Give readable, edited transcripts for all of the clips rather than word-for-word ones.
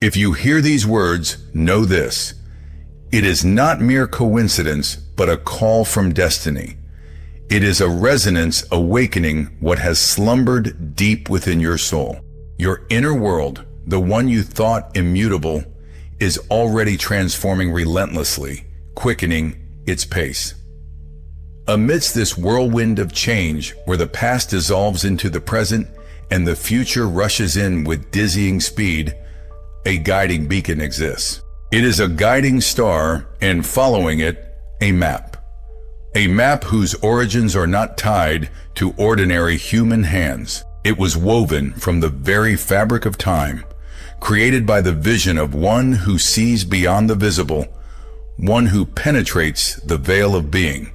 If you hear these words, know this. It is not mere coincidence, but a call from destiny. It is a resonance awakening what has slumbered deep within your soul. Your inner world, the one you thought immutable, is already transforming relentlessly, quickening its pace. Amidst this whirlwind of change, where the past dissolves into the present and the future rushes in with dizzying speed, a guiding beacon exists. It is a guiding star, and following it, a map. A map whose origins are not tied to ordinary human hands. It was woven from the very fabric of time, created by the vision of one who sees beyond the visible, one who penetrates the veil of being.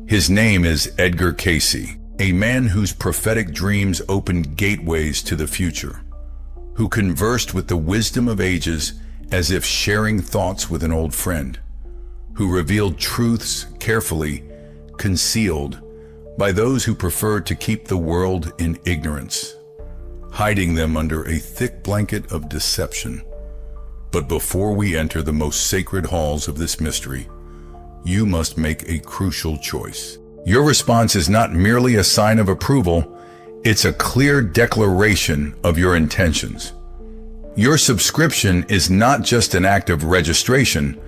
His name is Edgar Cayce, a man whose prophetic dreams opened gateways to the future, who conversed with the wisdom of ages as if sharing thoughts with an old friend, who revealed truths carefully concealed by those who preferred to keep the world in ignorance, hiding them under a thick blanket of deception. But before we enter the most sacred halls of this mystery, you must make a crucial choice. Your response is not merely a sign of approval, it's a clear declaration of your intentions. Your subscription is not just an act of registration,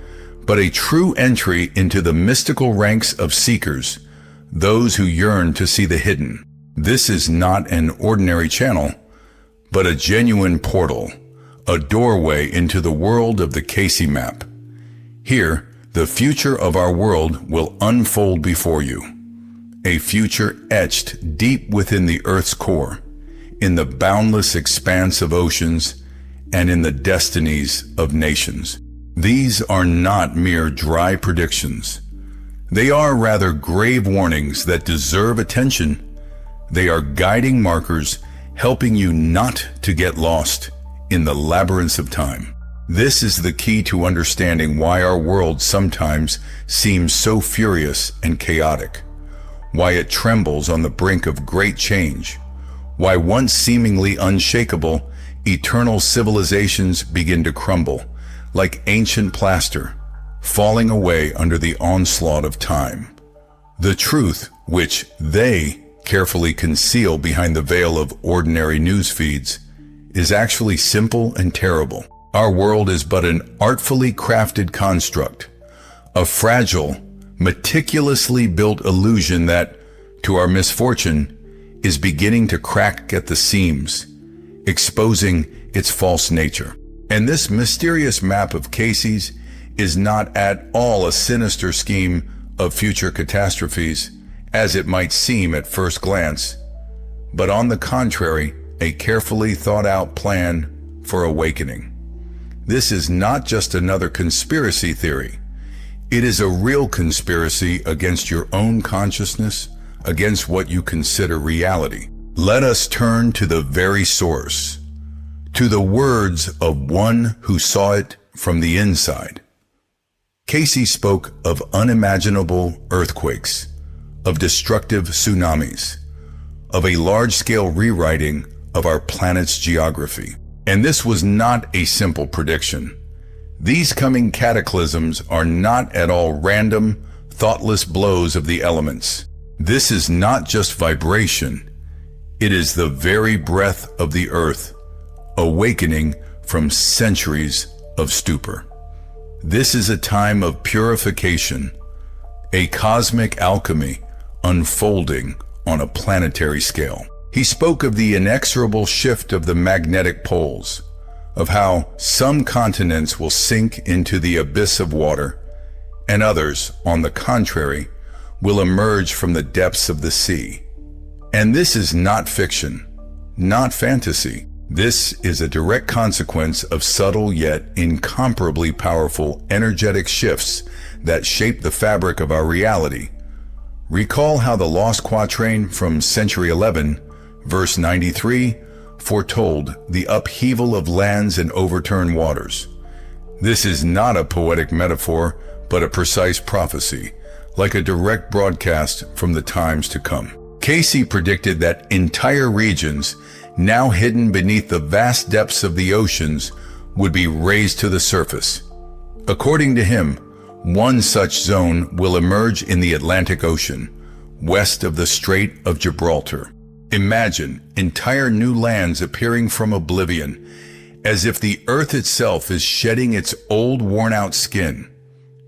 but a true entry into the mystical ranks of seekers, those who yearn to see the hidden. This is not an ordinary channel, but a genuine portal, a doorway into the world of the Cayce map. Here, the future of our world will unfold before you, a future etched deep within the Earth's core, in the boundless expanse of oceans, and in the destinies of nations. These are not mere dry predictions. They are rather grave warnings that deserve attention. They are guiding markers helping you not to get lost in the labyrinths of time. This is the key to understanding why our world sometimes seems so furious and chaotic, why it trembles on the brink of great change, why once seemingly unshakable, eternal civilizations begin to crumble, like ancient plaster, falling away under the onslaught of time. The truth, which they carefully conceal behind the veil of ordinary news feeds, is actually simple and terrible. Our world is but an artfully crafted construct, a fragile, meticulously built illusion that, to our misfortune, is beginning to crack at the seams, exposing its false nature. And this mysterious map of Cayce's is not at all a sinister scheme of future catastrophes, as it might seem at first glance, but on the contrary, a carefully thought out plan for awakening. This is not just another conspiracy theory. It is a real conspiracy against your own consciousness, against what you consider reality. Let us turn to the very source, to the words of one who saw it from the inside. Cayce spoke of unimaginable earthquakes, of destructive tsunamis, of a large-scale rewriting of our planet's geography. And this was not a simple prediction. These coming cataclysms are not at all random, thoughtless blows of the elements. This is not just vibration. It is the very breath of the earth, awakening from centuries of stupor. This is a time of purification, a cosmic alchemy unfolding on a planetary scale. He spoke of the inexorable shift of the magnetic poles, of how some continents will sink into the abyss of water, and others, on the contrary, will emerge from the depths of the sea. And this is not fiction, not fantasy. This is a direct consequence of subtle yet incomparably powerful energetic shifts that shape the fabric of our reality. Recall how the lost quatrain from Century 11, verse 93, foretold the upheaval of lands and overturned waters. This is not a poetic metaphor, but a precise prophecy, like a direct broadcast from the times to come. Cayce predicted that entire regions, now hidden beneath the vast depths of the oceans, would be raised to the surface. According to him, one such zone will emerge in the Atlantic Ocean, west of the Strait of Gibraltar. Imagine entire new lands appearing from oblivion, as if the earth itself is shedding its old worn-out skin.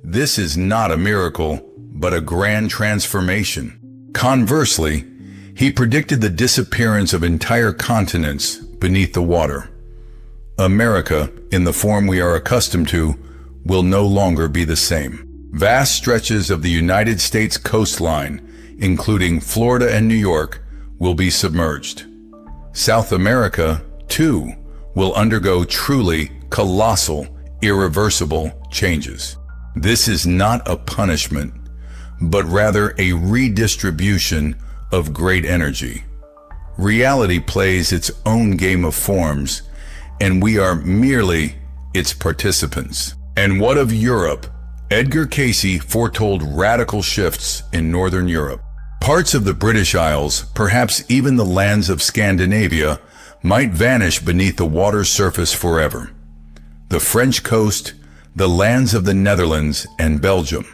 This is not a miracle, but a grand transformation. Conversely, he predicted the disappearance of entire continents beneath the water. America, in the form we are accustomed to, will no longer be the same. Vast stretches of the United States coastline, including Florida and New York, will be submerged. South America, too, will undergo truly colossal, irreversible changes. This is not a punishment, but rather a redistribution of great energy. Reality plays its own game of forms, and we are merely its participants. And what of Europe? Edgar Cayce foretold radical shifts in Northern Europe. Parts of the British Isles, perhaps even the lands of Scandinavia, might vanish beneath the water's surface forever. The French coast, the lands of the Netherlands and Belgium.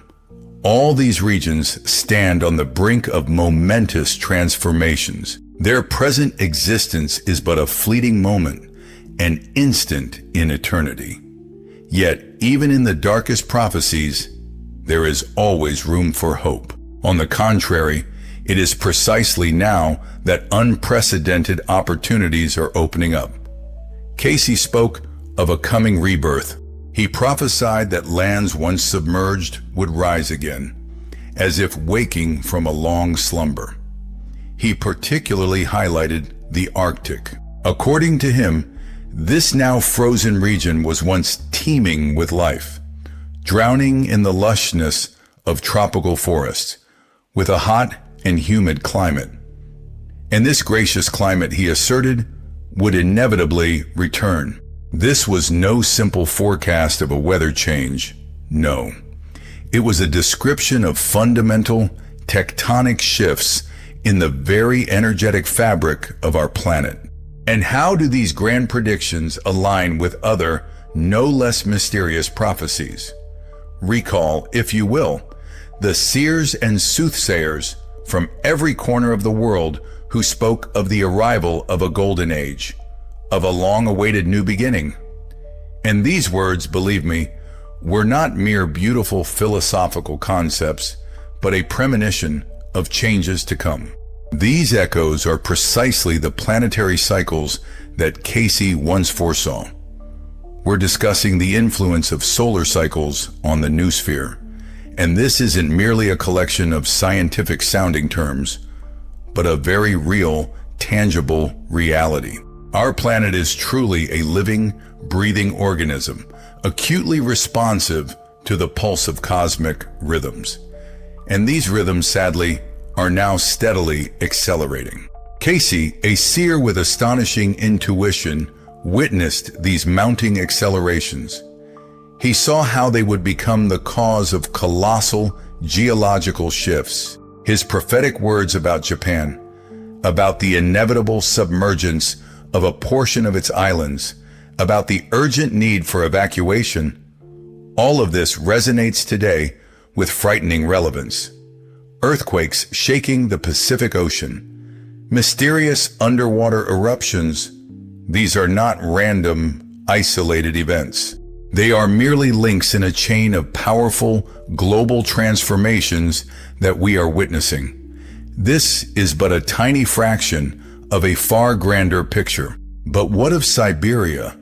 All these regions stand on the brink of momentous transformations. Their present existence is but a fleeting moment, an instant in eternity. Yet, even in the darkest prophecies, there is always room for hope. On the contrary, it is precisely now that unprecedented opportunities are opening up. Cayce spoke of a coming rebirth. He prophesied that lands once submerged would rise again, as if waking from a long slumber. He particularly highlighted the Arctic. According to him, this now frozen region was once teeming with life, drowning in the lushness of tropical forests, with a hot and humid climate. And this gracious climate, he asserted, would inevitably return. This was no simple forecast of a weather change. No. It was a description of fundamental tectonic shifts in the very energetic fabric of our planet. And how do these grand predictions align with other, no less mysterious prophecies? Recall, if you will, the seers and soothsayers from every corner of the world who spoke of the arrival of a golden age, of a long-awaited new beginning. And these words, believe me, were not mere beautiful philosophical concepts, but a premonition of changes to come. These echoes are precisely the planetary cycles that Cayce once foresaw. We're discussing the influence of solar cycles on the noosphere, and this isn't merely a collection of scientific-sounding terms, but a very real, tangible reality. Our planet is truly a living, breathing organism, acutely responsive to the pulse of cosmic rhythms. And these rhythms, sadly, are now steadily accelerating. Cayce, a seer with astonishing intuition, witnessed these mounting accelerations. He saw how they would become the cause of colossal geological shifts. His prophetic words about Japan, about the inevitable submergence of a portion of its islands, about the urgent need for evacuation, all of this resonates today with frightening relevance. Earthquakes shaking the Pacific Ocean, mysterious underwater eruptions, these are not random, isolated events. They are merely links in a chain of powerful global transformations that we are witnessing. This is but a tiny fraction of a far grander picture. But what of Siberia?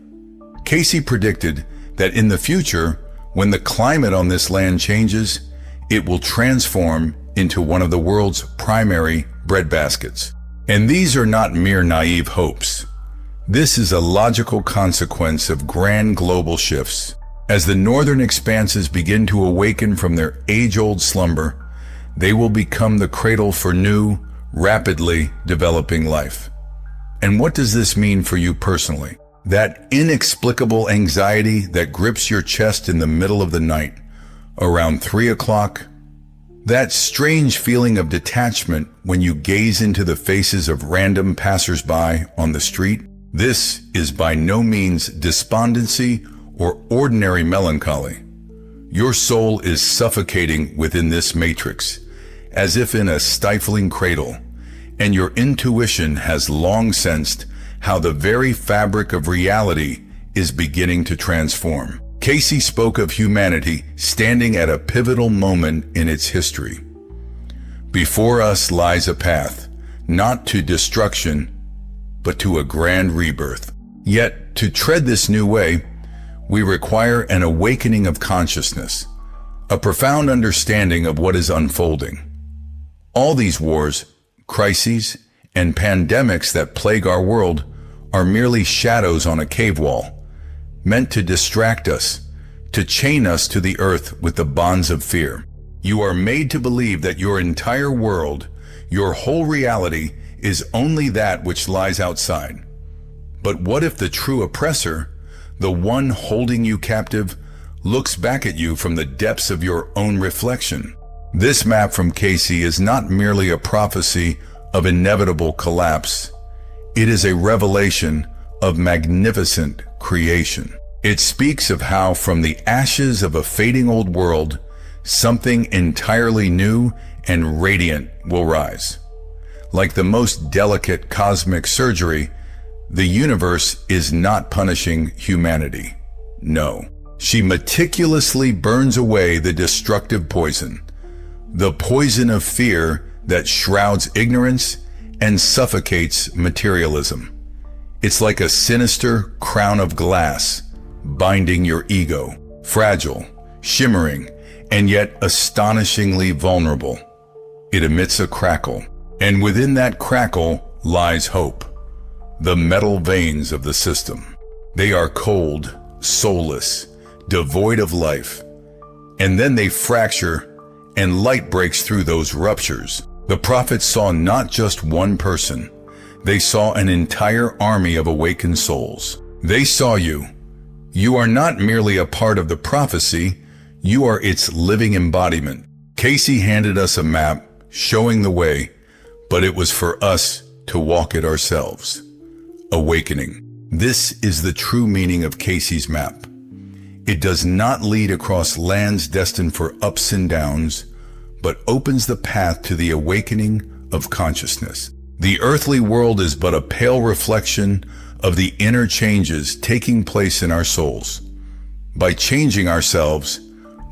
Cayce predicted that in the future, when the climate on this land changes, it will transform into one of the world's primary breadbaskets. And these are not mere naive hopes. This is a logical consequence of grand global shifts. As the northern expanses begin to awaken from their age-old slumber, they will become the cradle for new, rapidly developing life. And what does this mean for you personally? That inexplicable anxiety that grips your chest in the middle of the night, around 3 o'clock, that strange feeling of detachment when you gaze into the faces of random passersby on the street, This is by no means despondency or ordinary melancholy. Your soul is suffocating within this matrix, as if in a stifling cradle, and your intuition has long sensed how the very fabric of reality is beginning to transform. Cayce spoke of humanity standing at a pivotal moment in its history. Before us lies a path, not to destruction, but to a grand rebirth. Yet, to tread this new way, we require an awakening of consciousness, a profound understanding of what is unfolding. All these wars, crises, and pandemics that plague our world are merely shadows on a cave wall, meant to distract us, to chain us to the earth with the bonds of fear. You are made to believe that your entire world, your whole reality, is only that which lies outside. But what if the true oppressor, the one holding you captive, looks back at you from the depths of your own reflection? This map from Cayce is not merely a prophecy of inevitable collapse. It is a revelation of magnificent creation. It speaks of how from the ashes of a fading old world, something entirely new and radiant will rise. Like the most delicate cosmic surgery, the universe is not punishing humanity. No, she meticulously burns away the destructive poison, the poison of fear that shrouds ignorance and suffocates materialism. It's like a sinister crown of glass binding your ego, fragile, shimmering, and yet astonishingly vulnerable. It emits a crackle, and within that crackle lies hope. The metal veins of the system. They are cold, soulless, devoid of life. And then they fracture, and light breaks through those ruptures. The prophets saw not just one person. They saw an entire army of awakened souls. They saw you. You are not merely a part of the prophecy, you are its living embodiment. Cayce handed us a map showing the way, but it was for us to walk it ourselves. Awakening. This is the true meaning of Cayce's map. It does not lead across lands destined for ups and downs, but opens the path to the awakening of consciousness. The earthly world is but a pale reflection of the inner changes taking place in our souls. By changing ourselves,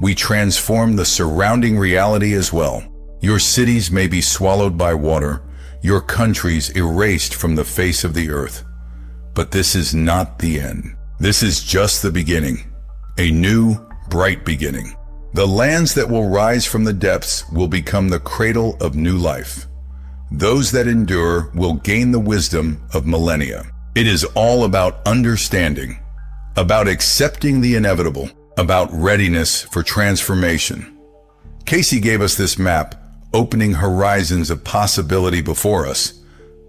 we transform the surrounding reality as well. Your cities may be swallowed by water, your countries erased from the face of the earth. But this is not the end. This is just the beginning, a new, bright beginning. The lands that will rise from the depths will become the cradle of new life. Those that endure will gain the wisdom of millennia. It is all about understanding, about accepting the inevitable, about readiness for transformation. Cayce gave us this map, opening horizons of possibility before us,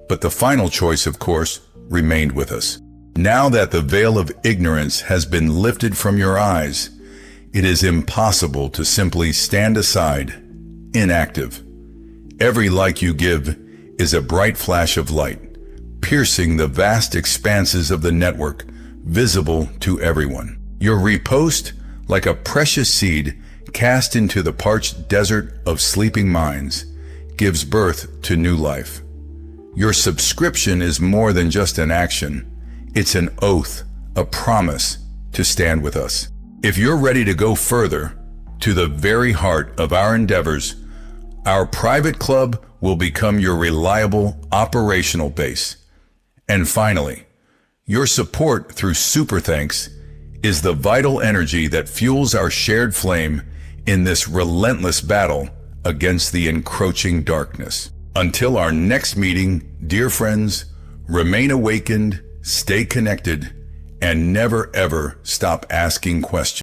but the final choice, of course, remained with us. Now that the veil of ignorance has been lifted from your eyes, it is impossible to simply stand aside, inactive. Every like you give is a bright flash of light, piercing the vast expanses of the network, visible to everyone. Your repost, like a precious seed cast into the parched desert of sleeping minds, gives birth to new life. Your subscription is more than just an action. It's an oath, a promise to stand with us. If you're ready to go further, to the very heart of our endeavors, our private club will become your reliable operational base. And finally, your support through Super Thanks is the vital energy that fuels our shared flame in this relentless battle against the encroaching darkness. Until our next meeting, dear friends, remain awakened, stay connected, and never ever stop asking questions.